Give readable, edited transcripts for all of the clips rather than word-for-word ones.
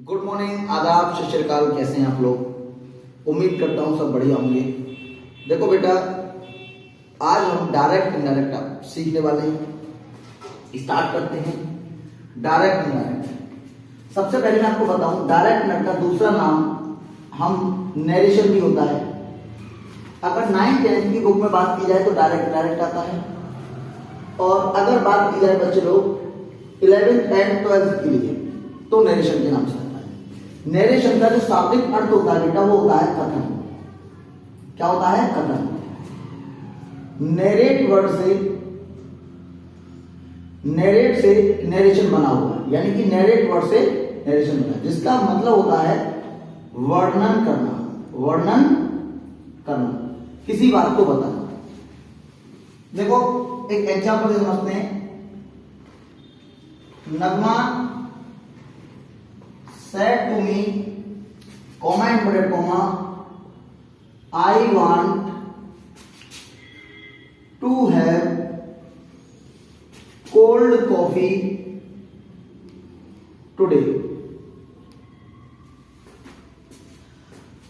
Good morning, आदाब, सत श्री अकाल। कैसे हैं आप लोग? उम्मीद करता हूँ सब बढ़िया होंगे। देखो बेटा, आज हम डायरेक्ट इनडायरेक्ट सीखने वाले हैं। स्टार्ट करते हैं डायरेक्ट इनडायरेक्ट। सबसे पहले मैं आपको बताऊं, डायरेक्ट इनडायरेक्ट का दूसरा नाम हम नरेशन भी होता है। अगर 9th-10th की बुक में बात की जाए तो डायरेक्ट इनडायरेक्ट आता है, और अगर बात की जाए बच्चे लोग 11th एंड 12th के लिए तो नरेशन के नाम से आता है। नरेशन का जो शाब्दिक अर्थ होता है बेटा, वो होता है कथन। क्या होता है? कथन। नरेट वर्ड से, नरेट से नरेशन बना हुआ है, यानी कि नरेट वर्ड से नरेशन बना है, जिसका मतलब होता है वर्णन करना। वर्णन करना, किसी बात को बताना। देखो एक एग्जांपल से समझते हैं। नगमा said to me, comma inverted comma, I want to have cold coffee today.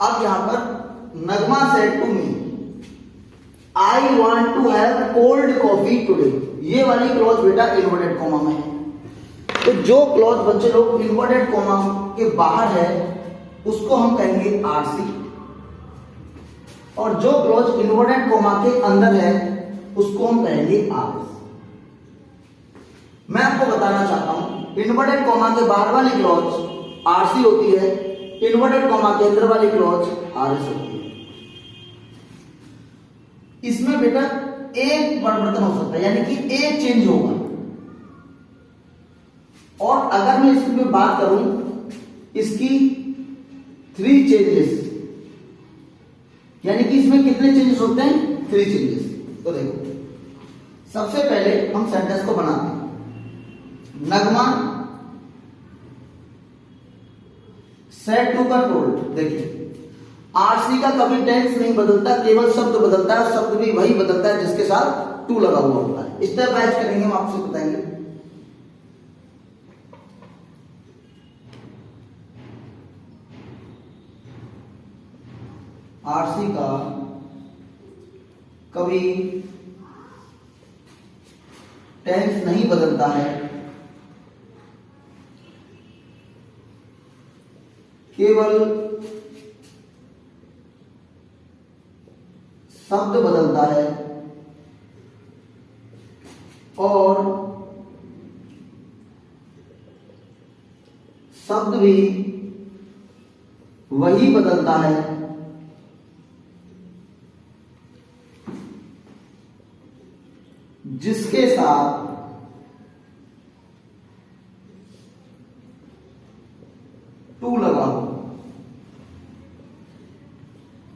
अब यहां पर नगमा said to me, I want to have cold coffee today, ये वाली क्लॉज बेटा इन्वर्टेड कॉमा में है। तो जो क्लॉज बच्चे लोग इन्वर्टेड कॉमा के बाहर है उसको हम कहेंगे आरसी, और जो क्लॉज इन्वर्टेड कॉमा के अंदर है उसको हम कहेंगे आरएस। मैं आपको बताना चाहता हूं, इन्वर्टेड कॉमा के बाहर वाली क्लॉज आरसी होती है, इन्वर्टेड कॉमा के अंदर वाली क्लॉज आरएस होती है। इसमें बेटा एक परिवर्तन हो सकता है, यानी कि एक चेंज होगा। और अगर मैं इसकी बात करूं, इसकी 3 चेंजेस, यानी कि इसमें कितने चेंजेस होते हैं? 3 चेंजेस। तो देखो, सबसे पहले हम सेंटेंस को बनाते हैं। नगमा सेड टू का टोल्ड। देखिए, आरसी का कभी टेंस नहीं बदलता, केवल शब्द बदलता है। शब्द भी वही बदलता है जिसके साथ टू लगा हुआ होता है। स्टेप बाय स्टेप करेंगे, हम आपसे बताएंगे। आरसी का कभी टेंस नहीं बदलता है, केवल शब्द बदलता है, और शब्द भी वही बदलता है जिसके साथ टू लगा हो।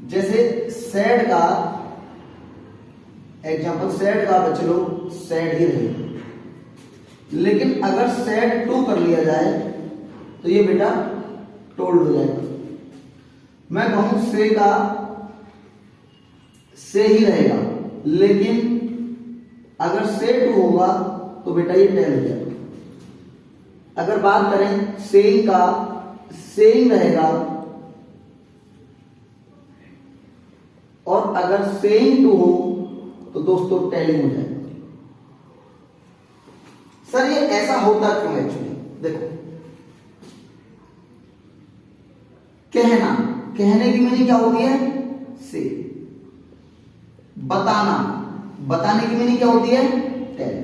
जैसे सैड का एग्जांपल, सैड का बच्चे लोग सैड ही रहेगा, लेकिन अगर सैड टू कर लिया जाए तो ये बेटा टोल्ड हो जाएगा। मैं कहूं से का से ही रहेगा, लेकिन अगर से टू होगा तो बेटा ये टेल हो जाएगा। अगर बात करें सेइंग का, सेइंग रहेगा, और अगर सेइंग टू हो तो दोस्तों टेलिंग हो जाएगा। सर ये ऐसा होता क्यों? एक्चुअली देखो, कहना, कहने की मीनिंग क्या होती है? से। बताना, बताने की मीनिंग क्या होती है? टेल।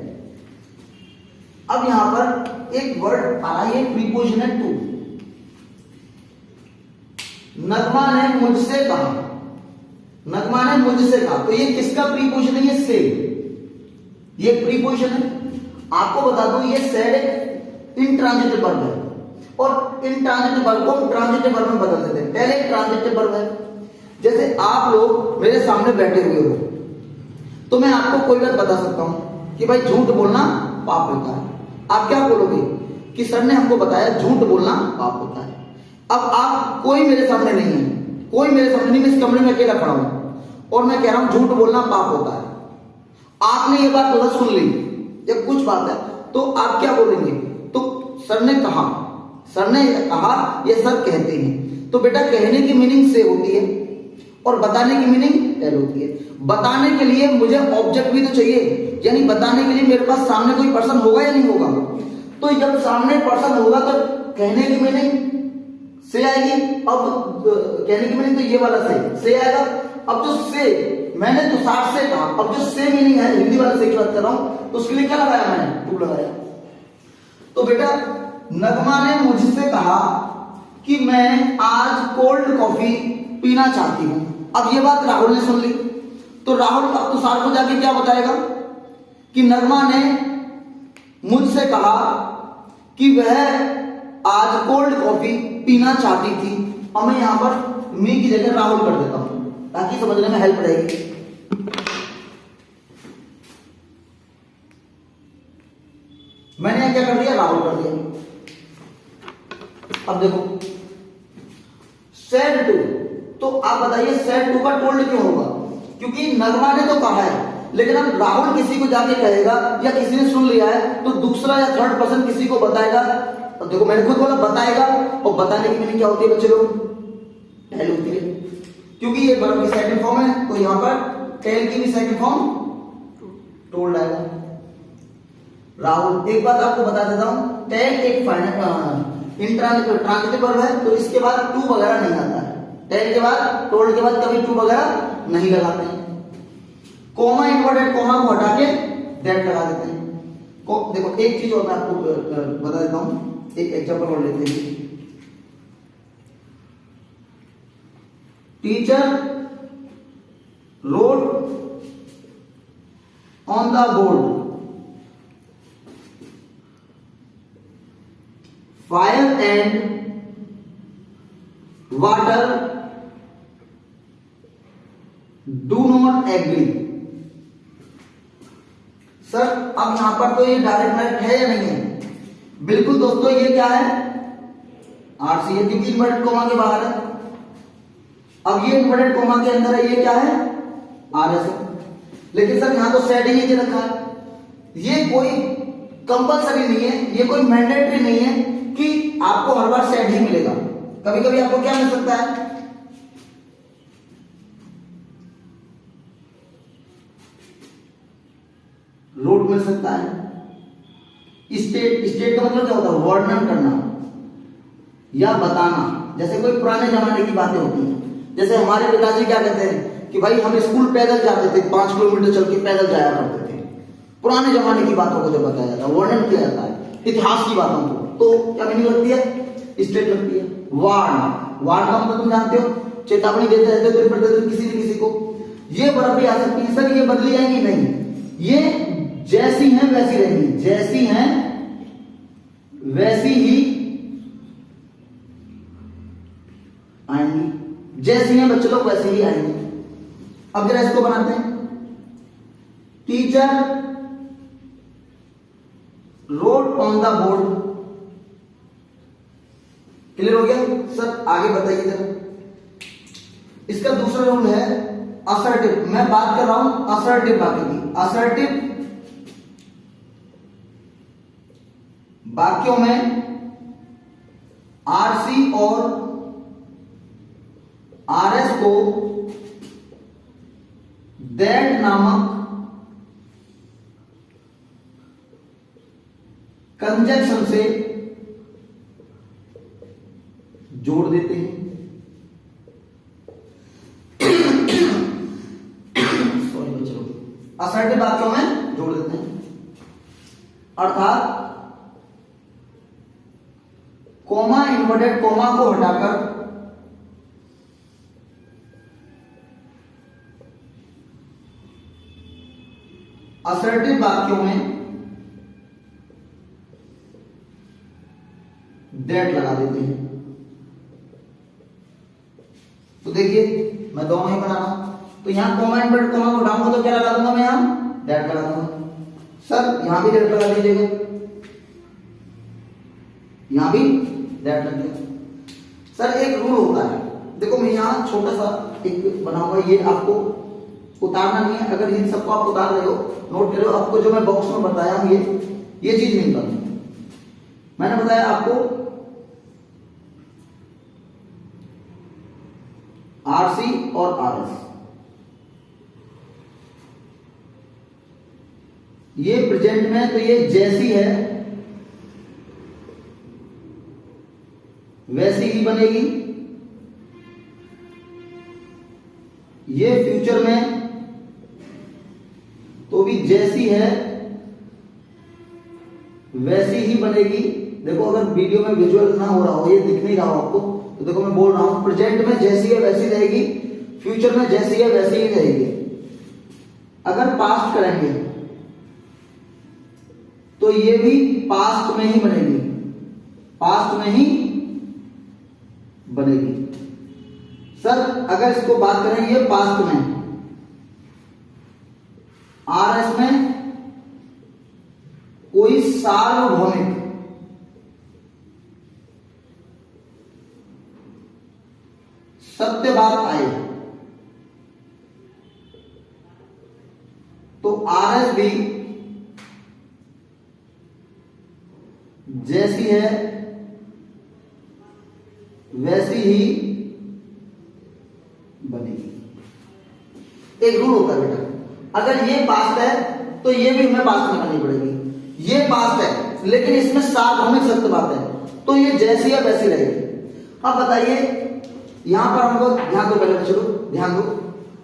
अब यहां पर एक वर्ड आ रहा है, प्रीपोजिशन है टू। नगमा ने मुझसे कहा, नगमा ने मुझसे कहा, तो ये किसका प्रीपोजिशन है? ये से, ये प्रीपोजिशन है। आपको बता दूं, ये सेड एक इंट्रांजिटिव वर्ब है, और इंट्रांजिटिव वर्ब को हम ट्रांजिटिव वर्ब में बदल देते हैं। पहले एक ट्रांजिटिव वर्ब है। जैसे आप लोग मेरे सामने बैठे हुए हो, तो मैं आपको कोई बात बता सकता हूं कि भाई झूठ बोलना पाप होता है। आप क्या बोलोगे कि सर ने हमको बताया झूठ बोलना पाप होता है। अब आप, कोई मेरे सामने नहीं है, कोई मेरे सामने नहीं, मैं इस कमरे में अकेला खड़ा हूं और मैं कह रहा हूं झूठ बोलना पाप होता है। आपने ये बात सुन ली, जब कुछ बात है तो आप क्या बोलेंगे? तो सर ने कहा, सर ने कहा, ये सर कहते हैं। तो बेटा कहने की मीनिंग से होती है और बताने की मीनिंग टेल होती है। बताने के लिए मुझे ऑब्जेक्ट भी तो चाहिए, यानी बताने के लिए मेरे पास सामने कोई पर्सन होगा या नहीं होगा। तो जब सामने पर्सन होगा तो कहने की मीनिंग से आएगी। अब कहने की मीनिंग तो ये वाला से आएगा। अब जो से मैंने तुषार से कहा, अब जो से मीनिंग है हिंदी वाले से की बात कर रहा हूं, तो उसके लिए क्या लगाया मैंने, टू लगाया। तो बेटा नगमा ने मुझसे कहा कि मैं आज कोल्ड कॉफी पीना चाहती हूं। अब ये बात राहुल ने सुन ली, तो राहुल अब तुषार को जाके क्या बताएगा कि नगमा ने मुझसे कहा कि वह आज कोल्ड कॉफी पीना चाहती थी। और मैं यहां पर मी की जगह राहुल कर देता हूं ताकि समझने में हेल्प रहेगी। मैंने क्या कर दिया, राहुल कर दिया। अब देखो सेड टू, तो आप बताइए सेड टू का टोल्ड क्यों होगा, क्योंकि नगमा ने तो कहा है, लेकिन अब राहुल किसी को जाके कहेगा या किसी ने सुन लिया है तो दूसरा या थर्ड पर्सन किसी को बताएगा। तो देखो मैंने खुद बोला बताएगा, और बताने की मीनिंग क्या होती है बच्चे लोग, टेल होती है। क्योंकि ये वर्ब की सेकंड फॉर्म है तो यहां पर टेल की भी सेकंड फॉर्म टोल्ड आएगा। राहुल, एक बात आपको बता देता हूं, टेल एक ट्रांजिटिव वर्ब है, तो इसके बाद टू वगैरह नहीं आता है। टेल के बाद, टोल्ड के बाद कभी टू वगैरह नहीं लगाते हैं। कोमा, इन्वर्टेड कोमा को हटा के दैट लगा देते हैं। देखो एक चीज और मैं आपको बता देता हूं, एक एग्जांपल और लेते हैं। Teacher wrote on the board fire and water do not agree. Sir अब यहां पर तो ये डायरेक्ट है या नहीं है, बिल्कुल दोस्तों ये क्या है, आरसी है, क्योंकि इन्वर्टेड कोमा के बाहर है। अब ये इन्वर्टेड कोमा के अंदर है, ये क्या है, आरएस है। लेकिन सर यहां तो सेड ही दे रखा है। ये कोई कंपलसरी नहीं है, ये कोई मैंडेटरी नहीं है कि आपको हर बार सेड ही मिलेगा। कभी कभी आपको क्या मिल सकता है, रोड मिल सकता है। स्टेट का मतलब क्या होता है, वर्णन करना या बताना। जैसे कोई पुराने जमाने की बातें होती हैं, जैसे हमारे पिताजी क्या कहते हैं कि भाई हम स्कूल पैदल जाते थे, 5 किलोमीटर चल के पैदल जाया करते थे। पुराने जमाने की बातों को जब बताया जाता है, वर्णन किया जाता है इतिहास की बातों को, तो क्या मीनिंग लगती है, स्टेट लगती है। वार्न, वार्न का मतलब तुम जानते हो, चेतावनी देते रहते किसी न किसी को। ये वर्ब भी आ सकती है। सर ये बदली जाएंगी नहीं, ये जैसी हैं वैसी रहेंगी, जैसी हैं वैसी ही आएंगी, जैसी हैं बच्चे लोग वैसे ही आएंगे। अब जरा इसको बनाते हैं। Teacher wrote on the board, clear हो गया। सर आगे बताइए जरा। इसका दूसरा रूल है असर्टिव। मैं बात कर रहा हूं असर्टिव वाक्य की। असर्टिव वाक्यों में आरसी और आरएस को दैट नामक कंजक्शन से जोड़ देते हैं। सॉरी बच्चों, असर्टिव वाक्यों में जोड़ देते हैं, अर्थात कोमा, इन्वर्टेड कोमा को हटाकर असर्टिव वाक्यों में दैट लगा देते हैं। तो देखिए मैं दोनों ही बना रहा हूं, तो यहां कोमा, इन्वर्टेड कोमा को हटाऊंगा तो क्या लगा दूंगा मैं, यहां दैट लगा दूंगा। सर यहां भी दैट लगा दीजिएगा, यहां भी दैट लग गया। सर एक रूल होता है, देखो मैं यहां छोटा सा एक बनाऊंगा, ये आपको उतारना नहीं है। अगर इन सबको आप उतार रहे हो, नोट कर रहे हो, आपको जो मैं बॉक्स में बताया हूं ये चीज नहीं करनी। मैंने बताया आपको आरसी और आरएस, ये प्रेजेंट में तो ये जैसी है वैसी ही बनेगी, ये फ्यूचर में तो भी जैसी है वैसी ही बनेगी। देखो अगर वीडियो में विजुअल ना हो रहा हो, ये दिख नहीं रहा हो आपको, तो देखो मैं बोल रहा हूं प्रेजेंट में जैसी है वैसी रहेगी, फ्यूचर में जैसी है वैसी ही रहेगी। अगर पास्ट करेंगे तो ये भी पास्ट में ही बनेगी, पास्ट में ही बनेगी। सर अगर इसको बात करें ये पास्ट में, आरएस में कोई सार्वभौमिक सत्य बात आए तो आरएस भी जैसी है वैसी ही बनेगी। एक रूल होता है बेटा, अगर ये पास्ट है तो ये भी हमें पास्ट में करनी पड़ेगी। ये पास्ट है लेकिन इसमें सार्वभौमिक सत्य बात है तो ये जैसी है वैसी रहेगी। अब बताइए यहां पर हमको ध्यान दो, पहले चलो ध्यान दो,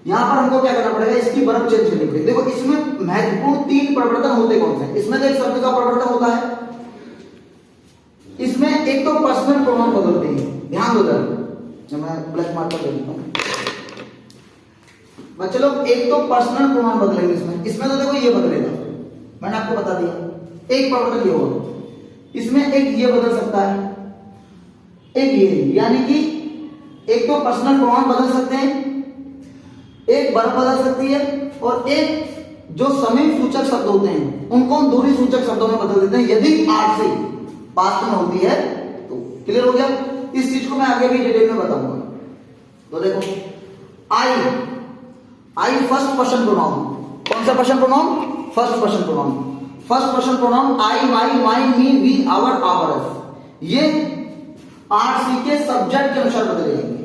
यहां पर हमको क्या करना पड़ेगा, इसकी बर्फ चेंज करनी पड़ेगी। देखो इसमें महत्वपूर्ण 3 परिवर्तन होते कौन से हैं? इसमें तो एक शब्द का परिवर्तन होता है, इसमें एक तो पर्सनल प्रोनाउन बदलते हैं। ध्यान दो जरा, मैं ब्लैक मार्कर दे देता हूं बच्चे लोग, एक तो पर्सनल प्रोनाउन बदलेंगे इसमें तो देखो ये बदलेगा, मैंने आपको बता दिया, एक परिवर्तन ये होगा। इसमें एक ये बदल सकता है, एक ये, यानी कि एक तो पर्सनल प्रोनाउन बदल सकते हैं, एक वर्ब बदल सकती है, और एक जो समय सूचक शब्द होते हैं उनको हम दूरी सूचक शब्दों में बदल देते हैं यदि आरसी पास्ट में होती है तो। क्लियर हो गया? इस चीज को मैं आगे भी डिटेल में बताऊंगा। तो देखो आई फर्स्ट पर्सन प्रोनाउन, कौन सा person pronoun? First person pronoun. First person pronoun I, my, mine, me, we, our, ours, ये आरसी के सब्जेक्ट के अनुसार बदले जाएंगे।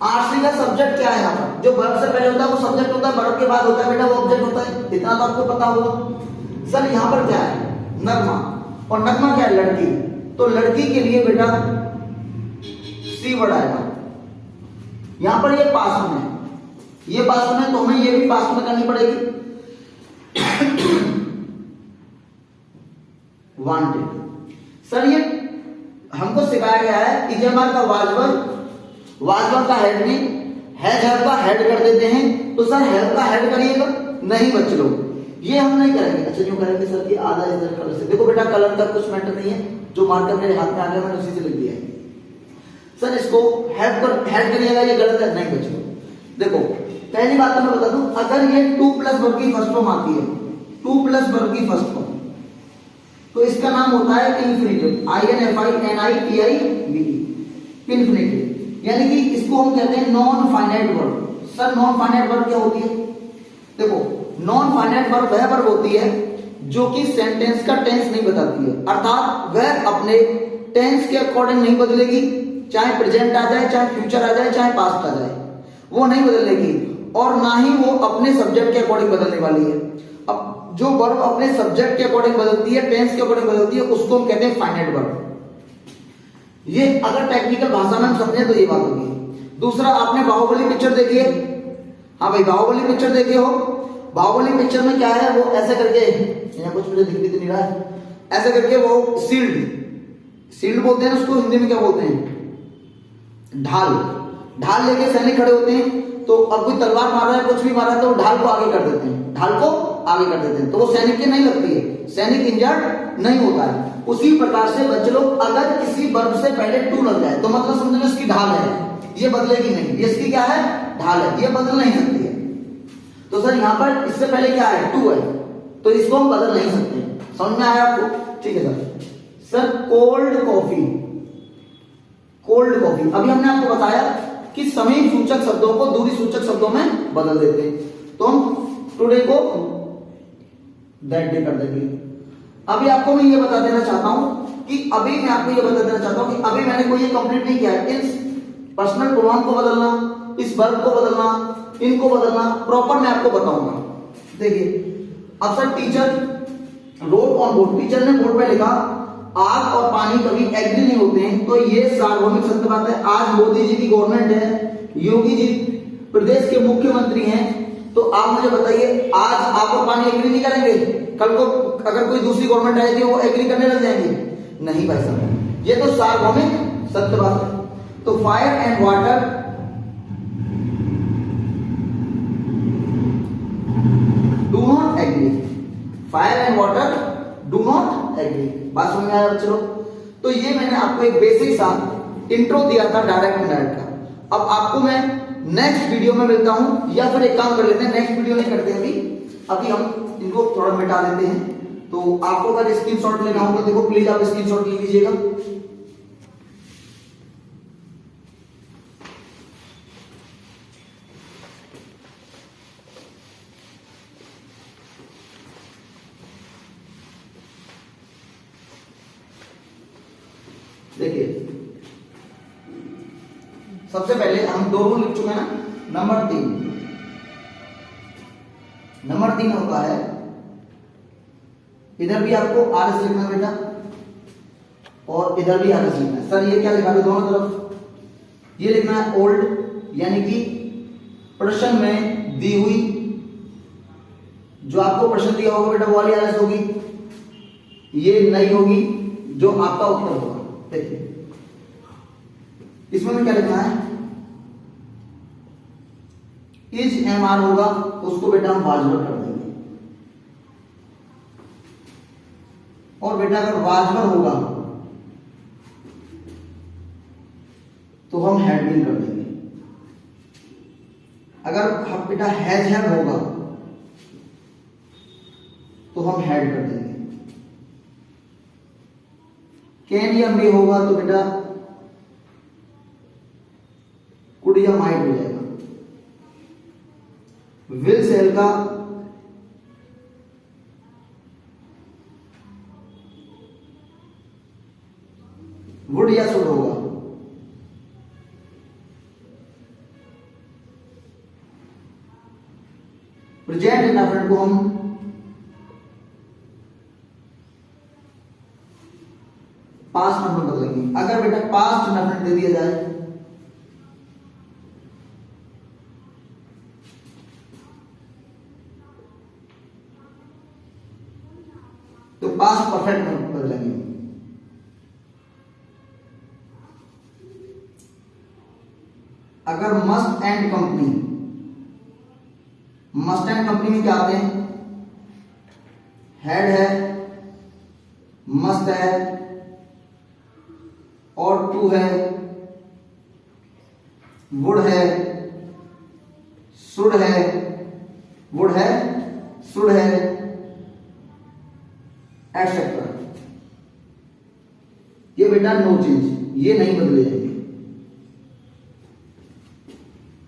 आरसी का सब्जेक्ट क्या है? यहाँ पर जो वर्ब से पहले होता है वो सब्जेक्ट होता है, वर्ब के बाद होता है बेटा वो ऑब्जेक्ट होता है, इतना तो आपको पता होगा। सर यहाँ पर क्या है? नगमा, और नगमा क्या है? लड़की। तो लड़की के लिए बेटा सी वर्ड आएगा। यहां पर ये पास्ट में, ये पास्ट में, तो हमें ये भी पास्ट में करनी पड़ेगी। वांटेड, सर ये हमको सिखाया गया है इजेमार का वाजवर का हेड में हैज हैव का हेड कर देते हैं, तो सर हैव का हेड करिएगा नहीं बच्चे लोग, ये हम नहीं करेंगे। अच्छा क्यों करेंगे सर? कि आधा इधर कलर से, देखो बेटा कलर का कुछ मैटर नहीं है, जो मार्कर मेरे हाथ में आ गया मैंने उसी से लिख दिया है। सर इसको हेड करिएगा, ये गलत है नहीं बच्चों। देखो पहली बात तो मैं बता दूं, अगर ये 2 प्लस वर्ग की फर्स्ट फॉर्म आती है, 2 प्लस वर्ग की फर्स्ट फॉर्म, तो इसका नाम होता है इंफिनिटिव, INFINITIV, इंफिनिटिव, यानी कि इसको हम कहते हैं non finite verb. Sir non finite verb क्या होती है? देखो नॉन फाइनाइट वर्ब वह वर्ब होती है जो कि सेंटेंस का टेंस नहीं बताती है, अर्थात वह अपने टेंस के अकॉर्डिंग नहीं बदलेगी, चाहे प्रेजेंट आ जाए, चाहे फ्यूचर आ जाए, चाहे पास्ट आ जाए, वो नहीं बदलेगी, और ना ही वो अपने सब्जेक्ट के अकॉर्डिंग बदलने वाली है। अब जो वर्ब अपने सब्जेक्ट के अकॉर्डिंग बदलती है, टेंस के अकॉर्डिंग बदलती है, उसको हम कहते हैं फाइनाइट वर्ब। ये अगर टेक्निकल भाषा में हम समझे तो ये बात होगी। दूसरा, आपने बाहुबली पिक्चर देखी है? हाँ भाई बाहुबली पिक्चर देखे हो? बाहुबली पिक्चर में क्या है, वो ऐसे करके, यहाँ कुछ मुझे दिख भी तो नहीं रहा है, ऐसे करके वो शील्ड बोलते हैं उसको, हिंदी में क्या बोलते हैं? ढाल लेके सैनिक खड़े होते हैं, तो अब कोई तलवार मार रहा है, कुछ भी मार रहा है, तो ढाल को आगे कर देते हैं, तो वो सैनिक की नहीं लगती है, सैनिक इंजर्ड नहीं होता है। उसी प्रकार से बच्चे लोग अगर किसी वर्ब से पहले टू लग जाए तो मतलब समझ लो इसकी ढाल है, ये बदलेगी नहीं, ये इसकी क्या है? ढाल है, ये बदल नहीं सकती है। तो सर यहाँ पर इससे पहले क्या है? टू है, तो इसको हम बदल नहीं सकते। समझ में आया आपको? ठीक है सर कोल्ड कॉफी, अभी हमने आपको बताया कि समय सूचक शब्दों को दूरी सूचक शब्दों में बदल देते हैं, तो हम टुडे को दैट डे कर देंगे। अभी आपको मैं ये बता देना चाहता हूं कि अभी मैं आपको ये बता देना चाहता हूं कि अभी मैंने कोई ये कंप्लीट नहीं किया है, इस पर्सनल प्रोनाउन को बदलना इस वर्ब को बदलना, इनको बदलना प्रॉपर मैं आपको बताऊंगा। देखिए अब sir teacher road on board, teacher ने बोर्ड पे लिखा आग और पानी कभी एग्री नहीं होते हैं, तो ये सार्वभौमिक सत्य बात है। आज मोदी जी की गवर्नमेंट है, योगी जी प्रदेश के मुख्यमंत्री हैं, तो आप मुझे बताइए आज आग और पानी एग्री नहीं करेंगे? कल को अगर कोई दूसरी गवर्नमेंट आएगी वो एग्री करने लग जाएंगे? नहीं भाई साहब, ये तो सार्वभौमिक सत्य बात है। तो fire and water do not agree, fire and water do not agree. बात समझ में आया बच्चों? तो ये मैंने आपको एक बेसिक सा इंट्रो दिया था डायरेक्ट इनडायरेक्ट का। अब आपको मैं नेक्स्ट वीडियो में मिलता हूं, या फिर एक काम कर लेते हैं, नेक्स्ट वीडियो नहीं करते अभी हम इनको थोड़ा मिटा देते हैं। तो आपको अगर स्क्रीनशॉट लेना हो तो देखो प्लीज आप स्क्रीनशॉट ले लीजिएगा। देखिए सबसे पहले हम दो रूल लिख चुके हैं ना। नंबर 3 होता है, इधर भी आपको आरएस लिखना है बेटा और इधर भी आरएस लिखना है। सर ये क्या लिखा है दोनों तरफ? ये लिखना है ओल्ड, यानी कि प्रश्न में दी हुई, जो आपको प्रश्न दिया होगा बेटा वो वाली आरएस होगी, ये नई होगी जो आपका उत्तर होगा। देखिए इसमें क्या लिखना है? इज एमआर होगा, उसको बेटा हम वाजवर कर देंगे, और बेटा अगर वाजवर होगा तो हम हैडबिन कर देंगे। अगर हम बेटा हैज हैव होगा तो हम हैड कर देंगे। कैन या मे होगा तो बेटा कुड या माइट हो जाएगा। विल सेल का वुड या शुड होगा। प्रेजेंट इंडेफिनिट को हम पास्ट में बदलेंगे। अगर बेटा पास्ट इंडेफिनिट दे दिया जाए तो पास्ट परफेक्ट में बदलेंगे। अगर must and company, must and company में क्या आते हैं? हेड है, मस्ट है और टू है, वुड है, शुड है, वुड है, शुड है, एटसेट्रा। ये बेटा नो चेंज, ये नहीं बदले जाएंगे,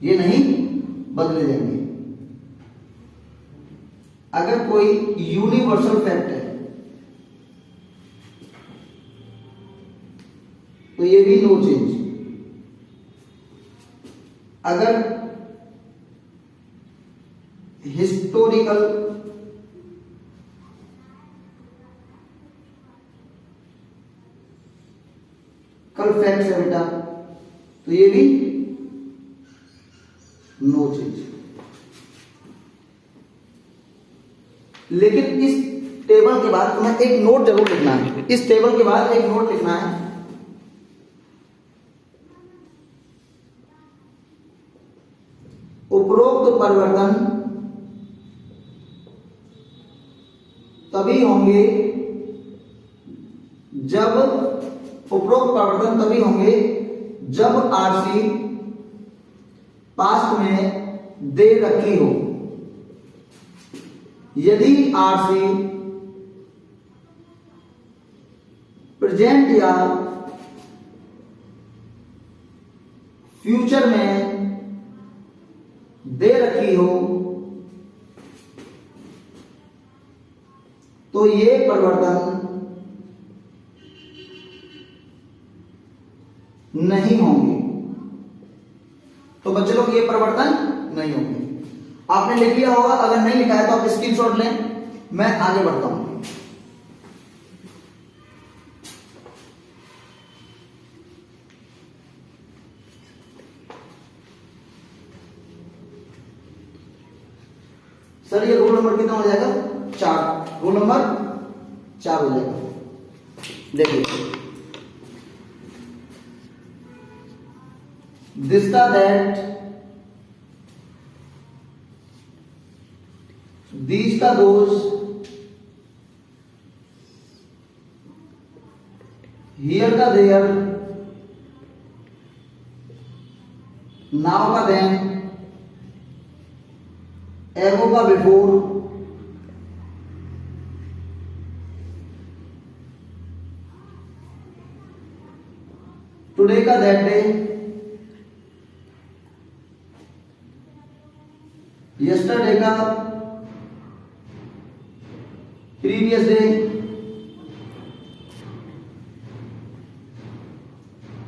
ये नहीं बदले जाएंगे। अगर कोई यूनिवर्सल फैक्ट है तो ये भी नो चेंज। अगर हिस्टोरिकल फैक्ट्स है बेटा तो ये भी नो चेंज। लेकिन इस टेबल के बाद तुम्हें एक नोट जरूर लिखना है। इस टेबल के बाद एक नोट लिखना है, उपरोक्त परिवर्तन तभी होंगे जब, उपरोक्त परिवर्तन तभी होंगे जब आरसी पास्ट में दे रखी हो। यदि आरसी प्रेजेंट या फ्यूचर में दे रखी हो तो ये परिवर्तन नहीं होंगे। तो बच्चे लोग ये परिवर्तन नहीं होंगे। आपने लिख लिया होगा, अगर नहीं लिखा है तो आप स्क्रीनशॉट लें, मैं आगे बढ़ता हूं। सर ये रोल नंबर कितना हो जाएगा? 4, रोल नंबर 4 हो जाएगा। देखिए, this का that, these का those, here का there, now का then, एगो का बिफोर, टुडे का दैट डे, यस्टरडे का प्रीवियस डे,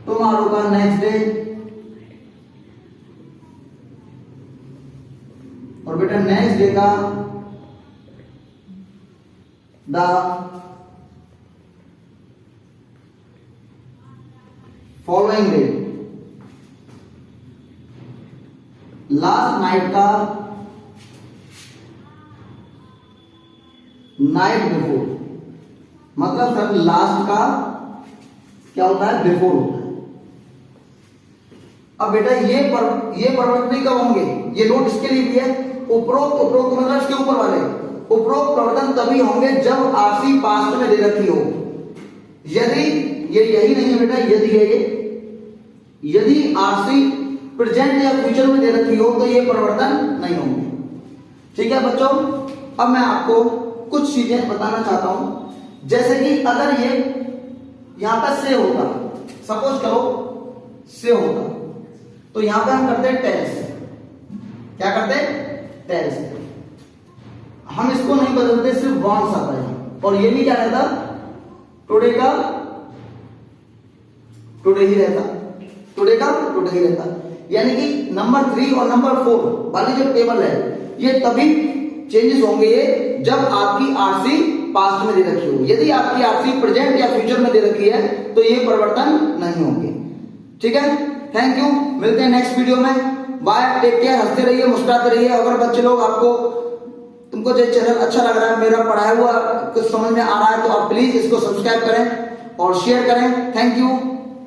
टुमारो का नेक्स्ट डे, और बेटा नेक्स्ट डे का the following day, last night का नाइट बिफोर। मतलब सर लास्ट का क्या होता है? बिफोर होता है। अब बेटा ये परिवर्तन कब होंगे? ये नोट इसके लिए भी है, उपरोक्त मतलब इसके ऊपर वाले उपरोक्त परिवर्तन तभी होंगे जब आरसी पास्ट में दे रखी हो। यदि ये यही नहीं है बेटा, यदि आरसी प्रेजेंट या फ्यूचर में दे रखी हो तो ये परिवर्तन नहीं होंगे। ठीक है बच्चों, अब मैं आपको कुछ चीजें बताना चाहता हूं। जैसे कि अगर ये यहां पर से होता, सपोज करो से होता, तो यहां पे हम करते हैं टेल्स। क्या करते हैं? टेल्स। हम इसको नहीं बदलते, सिर्फ वॉन्ट्स आता है। और ये भी क्या रहता? टुडे का टुडे ही रहता, टुडे का टुडे ही रहता। यानी कि नंबर 3 और नंबर 4 वाली जो टेबल है, ये तभी चेंजेस होंगे ये जब आपकी आरसी पास्ट में दे रखी हो। यदि आपकी आरसी प्रेजेंट या फ्यूचर में दे रखी है तो ये परिवर्तन नहीं होंगे। ठीक है, थैंक यू, मिलते हैं नेक्स्ट वीडियो में। बाय, टेक केयर, हंसते रहिए, मुस्कुराते रहिए। अगर बच्चे लोग तुमको जो चैनल अच्छा लग रहा है, मेरा पढ़ाया हुआ कुछ समझ में आ रहा है, तो आप प्लीज इसको सब्सक्राइब करें और शेयर करें। Thank you.